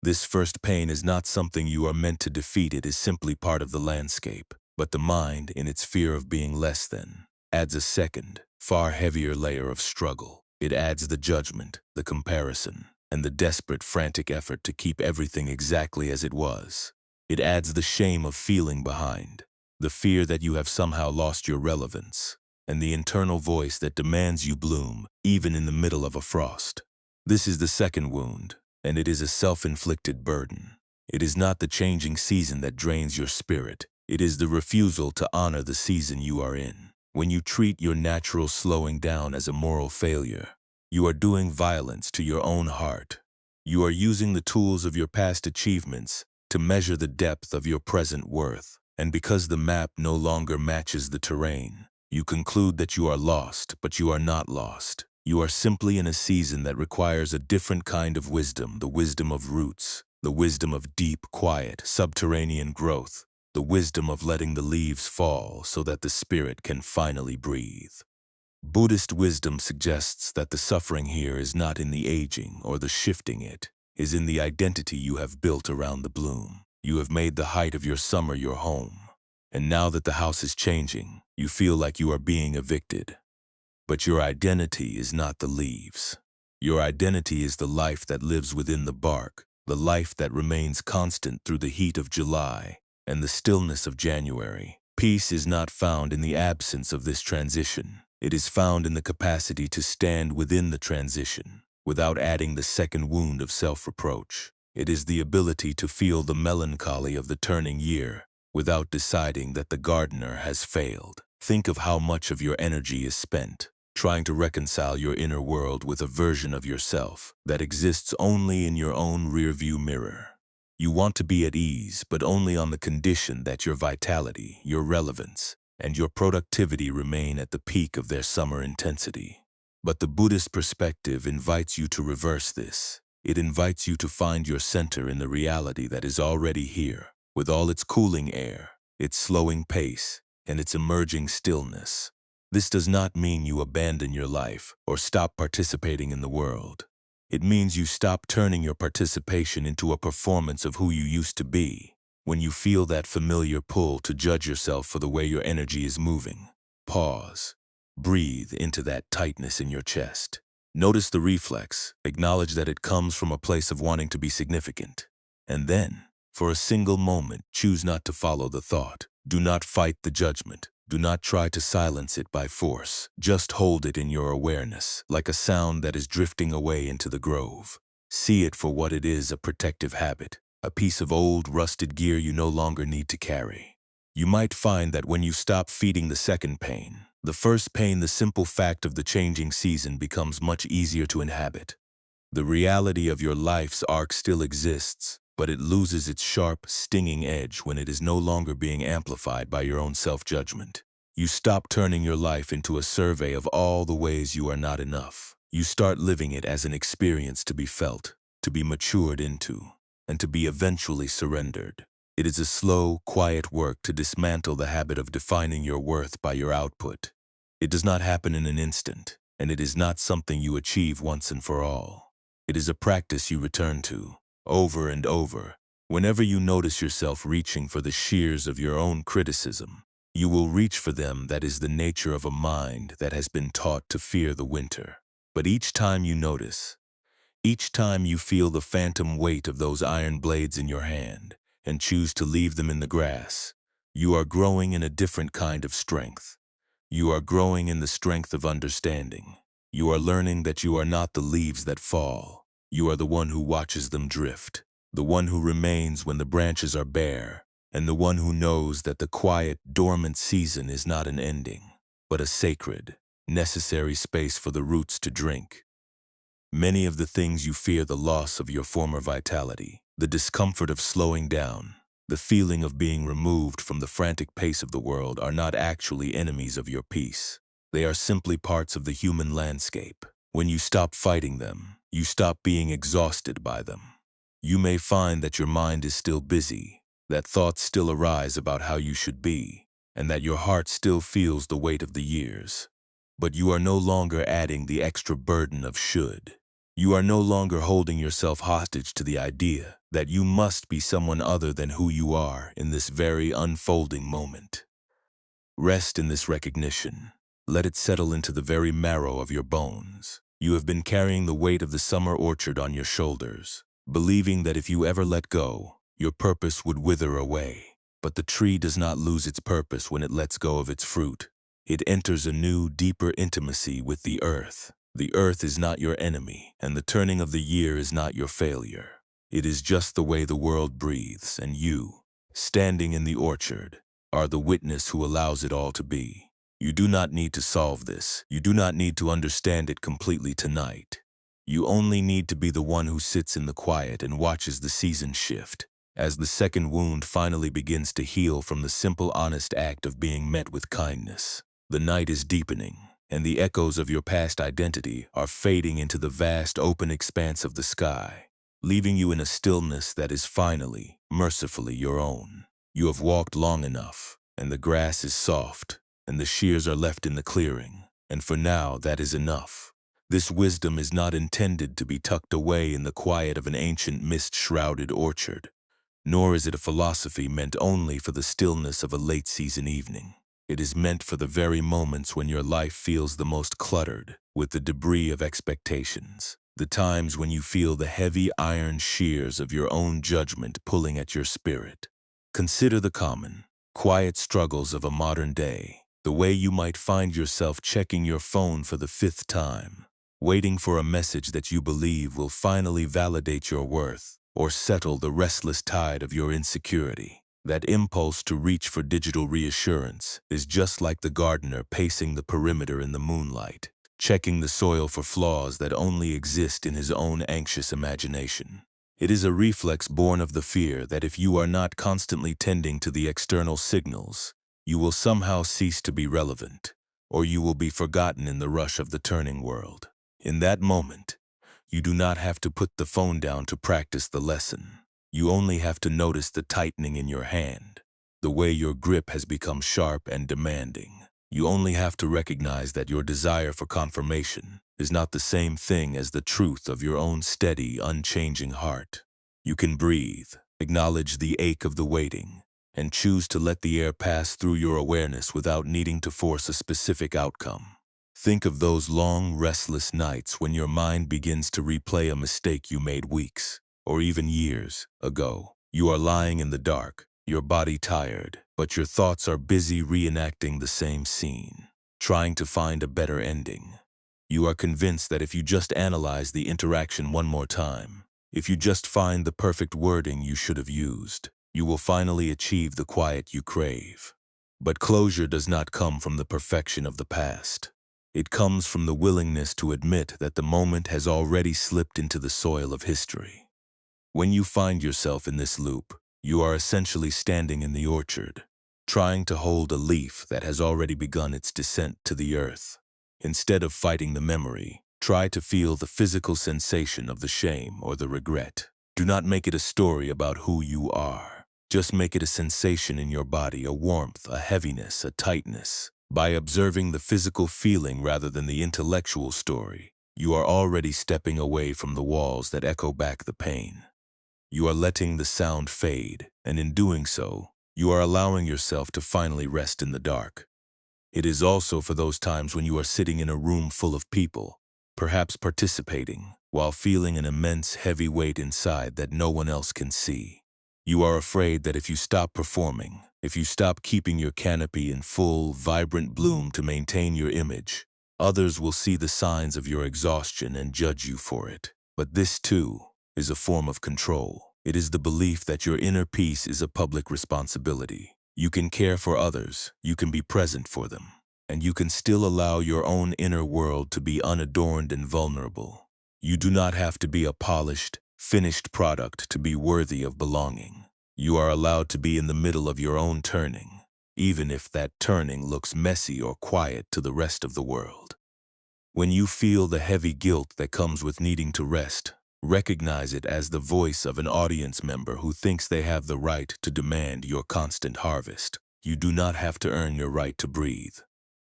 This first pain is not something you are meant to defeat. It is simply part of the landscape. But the mind, in its fear of being less than, adds a second, far heavier layer of struggle. It adds the judgment, the comparison, and the desperate, frantic effort to keep everything exactly as it was. It adds the shame of feeling behind, the fear that you have somehow lost your relevance, and the internal voice that demands you bloom, even in the middle of a frost. This is the second wound, and it is a self-inflicted burden. It is not the changing season that drains your spirit. It is the refusal to honor the season you are in. When you treat your natural slowing down as a moral failure, you are doing violence to your own heart. You are using the tools of your past achievements to measure the depth of your present worth. And because the map no longer matches the terrain, you conclude that you are lost, but you are not lost. You are simply in a season that requires a different kind of wisdom, the wisdom of roots, the wisdom of deep, quiet, subterranean growth, the wisdom of letting the leaves fall so that the spirit can finally breathe. Buddhist wisdom suggests that the suffering here is not in the aging or the shifting, it is in the identity you have built around the bloom. You have made the height of your summer your home, and now that the house is changing, you feel like you are being evicted. But your identity is not the leaves. Your identity is the life that lives within the bark, the life that remains constant through the heat of July and the stillness of January. Peace is not found in the absence of this transition. It is found in the capacity to stand within the transition without adding the second wound of self-reproach. It is the ability to feel the melancholy of the turning year without deciding that the gardener has failed. Think of how much of your energy is spent trying to reconcile your inner world with a version of yourself that exists only in your own rearview mirror. You want to be at ease, but only on the condition that your vitality, your relevance, and your productivity remain at the peak of their summer intensity. But the Buddhist perspective invites you to reverse this. It invites you to find your center in the reality that is already here, with all its cooling air, its slowing pace, and its emerging stillness. This does not mean you abandon your life or stop participating in the world. It means you stop turning your participation into a performance of who you used to be. When you feel that familiar pull to judge yourself for the way your energy is moving, pause. Breathe into that tightness in your chest. Notice the reflex. Acknowledge that it comes from a place of wanting to be significant. And then, for a single moment, choose not to follow the thought. Do not fight the judgment. Do not try to silence it by force. Just hold it in your awareness, like a sound that is drifting away into the grove. See it for what it is, a protective habit, a piece of old, rusted gear you no longer need to carry. You might find that when you stop feeding the second pain, the first pain, the simple fact of the changing season, becomes much easier to inhabit. The reality of your life's arc still exists, but it loses its sharp, stinging edge when it is no longer being amplified by your own self-judgment. You stop turning your life into a survey of all the ways you are not enough. You start living it as an experience to be felt, to be matured into, and to be eventually surrendered. It is a slow, quiet work to dismantle the habit of defining your worth by your output. It does not happen in an instant, and it is not something you achieve once and for all. It is a practice you return to, over and over. Whenever you notice yourself reaching for the shears of your own criticism, you will reach for them. That is the nature of a mind that has been taught to fear the winter. But each time you notice, each time you feel the phantom weight of those iron blades in your hand and choose to leave them in the grass, you are growing in a different kind of strength. You are growing in the strength of understanding. You are learning that you are not the leaves that fall. You are the one who watches them drift, the one who remains when the branches are bare, and the one who knows that the quiet, dormant season is not an ending, but a sacred, necessary space for the roots to drink. Many of the things you fear, the loss of your former vitality, the discomfort of slowing down, the feeling of being removed from the frantic pace of the world, are not actually enemies of your peace. They are simply parts of the human landscape. When you stop fighting them, you stop being exhausted by them. You may find that your mind is still busy, that thoughts still arise about how you should be, and that your heart still feels the weight of the years. But you are no longer adding the extra burden of should. You are no longer holding yourself hostage to the idea that you must be someone other than who you are in this very unfolding moment. Rest in this recognition. Let it settle into the very marrow of your bones. You have been carrying the weight of the summer orchard on your shoulders, believing that if you ever let go, your purpose would wither away. But the tree does not lose its purpose when it lets go of its fruit. It enters a new, deeper intimacy with the earth. The earth is not your enemy, and the turning of the year is not your failure. It is just the way the world breathes, and you, standing in the orchard, are the witness who allows it all to be. You do not need to solve this. You do not need to understand it completely tonight. You only need to be the one who sits in the quiet and watches the season shift, as the second wound finally begins to heal from the simple, honest act of being met with kindness. The night is deepening, and the echoes of your past identity are fading into the vast, open expanse of the sky, leaving you in a stillness that is finally, mercifully your own. You have walked long enough, and the grass is soft, and the shears are left in the clearing, and for now that is enough. This wisdom is not intended to be tucked away in the quiet of an ancient mist-shrouded orchard, nor is it a philosophy meant only for the stillness of a late-season evening. It is meant for the very moments when your life feels the most cluttered with the debris of expectations, the times when you feel the heavy iron shears of your own judgment pulling at your spirit. Consider the common, quiet struggles of a modern day, the way you might find yourself checking your phone for the 5th time, waiting for a message that you believe will finally validate your worth or settle the restless tide of your insecurity. That impulse to reach for digital reassurance is just like the gardener pacing the perimeter in the moonlight, checking the soil for flaws that only exist in his own anxious imagination. It is a reflex born of the fear that if you are not constantly tending to the external signals, you will somehow cease to be relevant, or you will be forgotten in the rush of the turning world. In that moment, you do not have to put the phone down to practice the lesson. You only have to notice the tightening in your hand, the way your grip has become sharp and demanding. You only have to recognize that your desire for confirmation is not the same thing as the truth of your own steady, unchanging heart. You can breathe, acknowledge the ache of the waiting, and choose to let the air pass through your awareness without needing to force a specific outcome. Think of those long, restless nights when your mind begins to replay a mistake you made weeks, or even years, ago. You are lying in the dark, your body tired, but your thoughts are busy reenacting the same scene, trying to find a better ending. You are convinced that if you just analyze the interaction one more time, if you just find the perfect wording you should have used, you will finally achieve the quiet you crave. But closure does not come from the perfection of the past. It comes from the willingness to admit that the moment has already slipped into the soil of history. When you find yourself in this loop, you are essentially standing in the orchard, trying to hold a leaf that has already begun its descent to the earth. Instead of fighting the memory, Try to feel the physical sensation of the shame or the regret. Do not make it a story about who you are. Just make it a sensation in your body, a warmth, a heaviness, a tightness. By observing the physical feeling rather than the intellectual story, you are already stepping away from the walls that echo back the pain. You are letting the sound fade, and in doing so, you are allowing yourself to finally rest in the dark. It is also for those times when you are sitting in a room full of people, perhaps participating, while feeling an immense heavy weight inside that no one else can see. You are afraid that if you stop performing, if you stop keeping your canopy in full, vibrant bloom to maintain your image, others will see the signs of your exhaustion and judge you for it. But this, too, is a form of control. It is the belief that your inner peace is a public responsibility. You can care for others, you can be present for them, and you can still allow your own inner world to be unadorned and vulnerable. You do not have to be a polished, finished product to be worthy of belonging. You are allowed to be in the middle of your own turning, even if that turning looks messy or quiet to the rest of the world. When you feel the heavy guilt that comes with needing to rest, recognize it as the voice of an audience member who thinks they have the right to demand your constant harvest. You do not have to earn your right to breathe.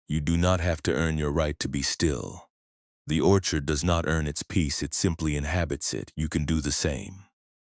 You do not have to earn your right to be still. The orchard does not earn its peace, it simply inhabits it. You can do the same.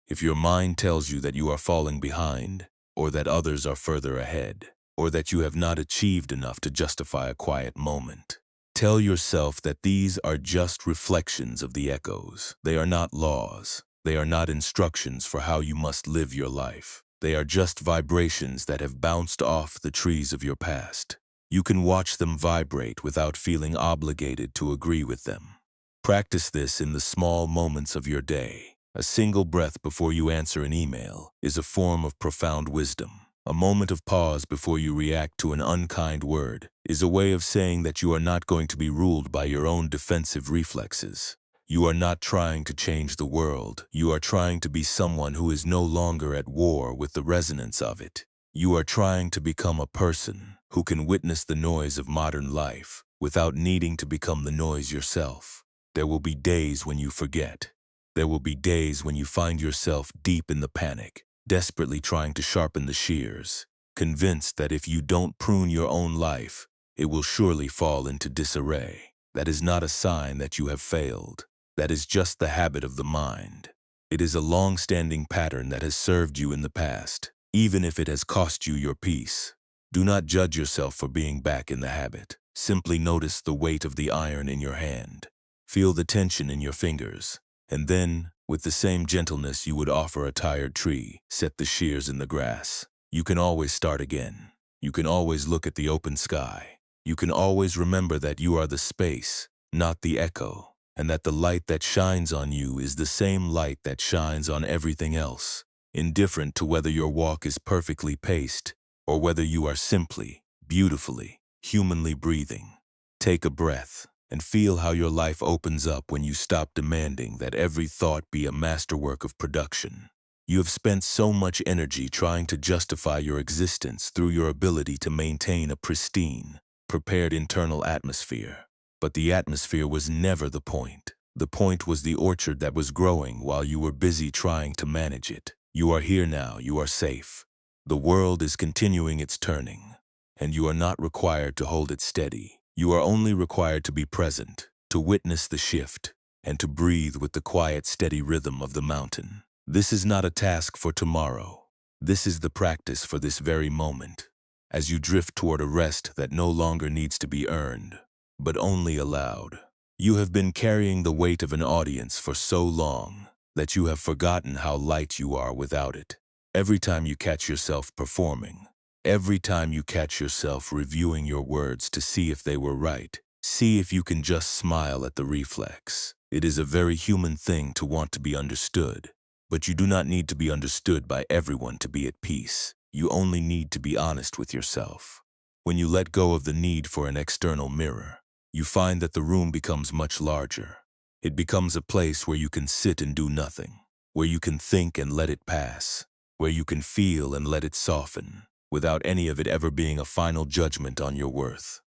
If your mind tells you that you are falling behind, or that others are further ahead, or that you have not achieved enough to justify a quiet moment, tell yourself that these are just reflections of the echoes. They are not laws. They are not instructions for how you must live your life. They are just vibrations that have bounced off the trees of your past. You can watch them vibrate without feeling obligated to agree with them. Practice this in the small moments of your day. A single breath before you answer an email is a form of profound wisdom. A moment of pause before you react to an unkind word is a way of saying that you are not going to be ruled by your own defensive reflexes. You are not trying to change the world. You are trying to be someone who is no longer at war with the resonance of it. You are trying to become a person who can witness the noise of modern life without needing to become the noise yourself. There will be days when you forget. There will be days when you find yourself deep in the panic, desperately trying to sharpen the shears, convinced that if you don't prune your own life, it will surely fall into disarray. That is not a sign that you have failed. That is just the habit of the mind. It is a long-standing pattern that has served you in the past, even if it has cost you your peace. Do not judge yourself for being back in the habit. Simply notice the weight of the iron in your hand. Feel the tension in your fingers. And then, with the same gentleness you would offer a tired tree, set the shears in the grass. You can always start again. You can always look at the open sky. You can always remember that you are the space, not the echo, and that the light that shines on you is the same light that shines on everything else, indifferent to whether your walk is perfectly paced or whether you are simply, beautifully, humanly breathing. Take a breath. And feel how your life opens up when you stop demanding that every thought be a masterwork of production. You have spent so much energy trying to justify your existence through your ability to maintain a pristine, prepared internal atmosphere. But the atmosphere was never the point. The point was the orchard that was growing while you were busy trying to manage it. You are here now, you are safe. The world is continuing its turning, and you are not required to hold it steady. You are only required to be present, to witness the shift, and to breathe with the quiet, steady rhythm of the mountain. This is not a task for tomorrow. This is the practice for this very moment, as you drift toward a rest that no longer needs to be earned, but only allowed. You have been carrying the weight of an audience for so long that you have forgotten how light you are without it. Every time you catch yourself performing, every time you catch yourself reviewing your words to see if they were right, see if you can just smile at the reflex. It is a very human thing to want to be understood, but you do not need to be understood by everyone to be at peace. You only need to be honest with yourself. When you let go of the need for an external mirror, you find that the room becomes much larger. It becomes a place where you can sit and do nothing, where you can think and let it pass, where you can feel and let it soften, without any of it ever being a final judgment on your worth.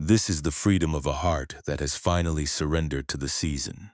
This is the freedom of a heart that has finally surrendered to the season.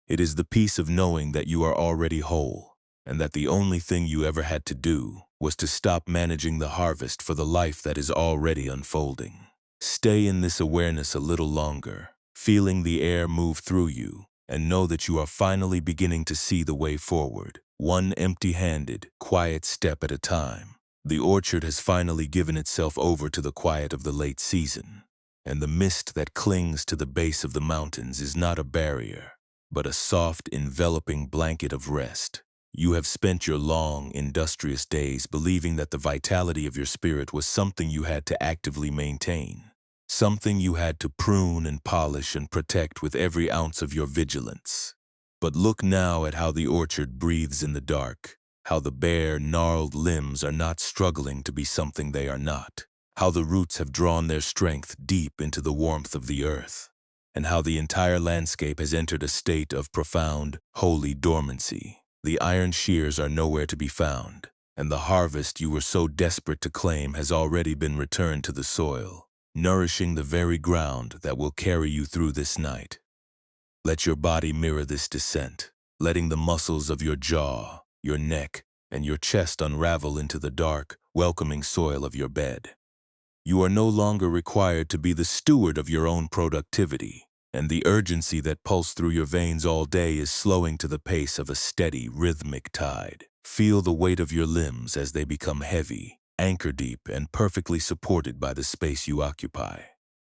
It is the peace of knowing that you are already whole, and that the only thing you ever had to do was to stop managing the harvest for the life that is already unfolding. Stay in this awareness a little longer, feeling the air move through you, and know that you are finally beginning to see the way forward, one empty-handed, quiet step at a time. The orchard has finally given itself over to the quiet of the late season, and the mist that clings to the base of the mountains is not a barrier, but a soft, enveloping blanket of rest. You have spent your long, industrious days believing that the vitality of your spirit was something you had to actively maintain, something you had to prune and polish and protect with every ounce of your vigilance. But look now at how the orchard breathes in the dark, how the bare, gnarled limbs are not struggling to be something they are not, how the roots have drawn their strength deep into the warmth of the earth, and how the entire landscape has entered a state of profound, holy dormancy. The iron shears are nowhere to be found, and the harvest you were so desperate to claim has already been returned to the soil, nourishing the very ground that will carry you through this night. Let your body mirror this descent, letting the muscles of your jaw, your neck, and your chest unravel into the dark, welcoming soil of your bed. You are no longer required to be the steward of your own productivity, and the urgency that pulsed through your veins all day is slowing to the pace of a steady, rhythmic tide. Feel the weight of your limbs as they become heavy, anchor-deep, and perfectly supported by the space you occupy.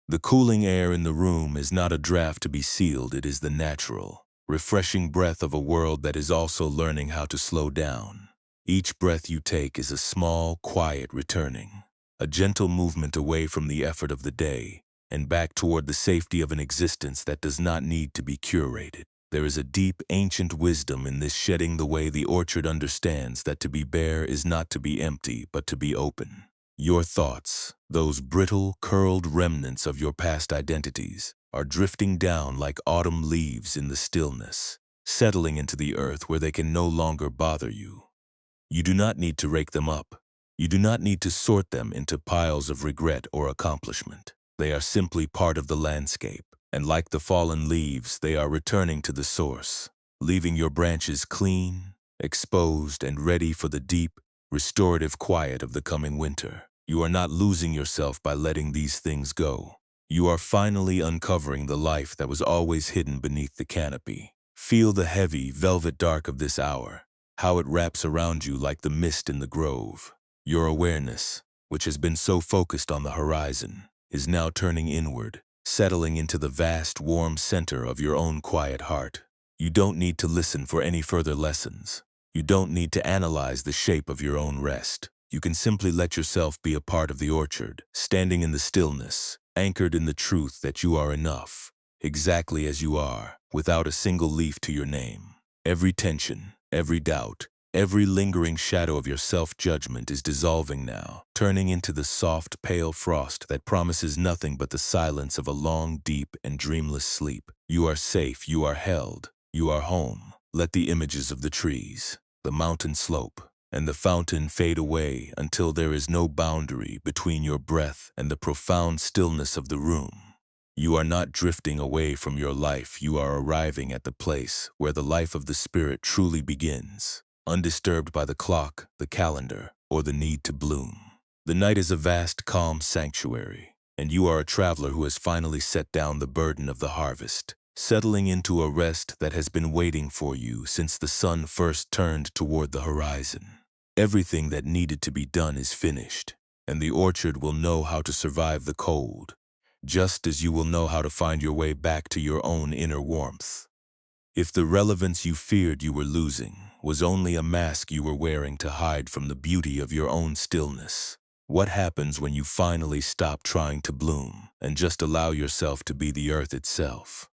The cooling air in the room is not a draft to be sealed, it is the natural, refreshing breath of a world that is also learning how to slow down. Each breath you take is a small, quiet returning, a gentle movement away from the effort of the day and back toward the safety of an existence that does not need to be curated. There is a deep, ancient wisdom in this, shedding the way the orchard understands that to be bare is not to be empty, but to be open. Your thoughts, those brittle, curled remnants of your past identities, are drifting down like autumn leaves in the stillness, settling into the earth where they can no longer bother you. You do not need to rake them up. You do not need to sort them into piles of regret or accomplishment. They are simply part of the landscape, and like the fallen leaves, they are returning to the source, leaving your branches clean, exposed, and ready for the deep, restorative quiet of the coming winter. You are not losing yourself by letting these things go. You are finally uncovering the life that was always hidden beneath the canopy. Feel the heavy, velvet dark of this hour, how it wraps around you like the mist in the grove. Your awareness, which has been so focused on the horizon, is now turning inward, settling into the vast, warm center of your own quiet heart. You don't need to listen for any further lessons. You don't need to analyze the shape of your own rest. You can simply let yourself be a part of the orchard, standing in the stillness, anchored in the truth that you are enough, exactly as you are, without a single leaf to your name. Every tension, every doubt, every lingering shadow of your self-judgment is dissolving now, turning into the soft, pale frost that promises nothing but the silence of a long, deep, and dreamless sleep. You are safe, you are held, you are home. Let the images of the trees, the mountain slope, and the fountain fade away until there is no boundary between your breath and the profound stillness of the room. You are not drifting away from your life, you are arriving at the place where the life of the spirit truly begins, undisturbed by the clock, the calendar, or the need to bloom. The night is a vast, calm sanctuary, and you are a traveler who has finally set down the burden of the harvest, settling into a rest that has been waiting for you since the sun first turned toward the horizon. Everything that needed to be done is finished, and the orchard will know how to survive the cold, just as you will know how to find your way back to your own inner warmth. If the relevance you feared you were losing was only a mask you were wearing to hide from the beauty of your own stillness, what happens when you finally stop trying to bloom and just allow yourself to be the earth itself?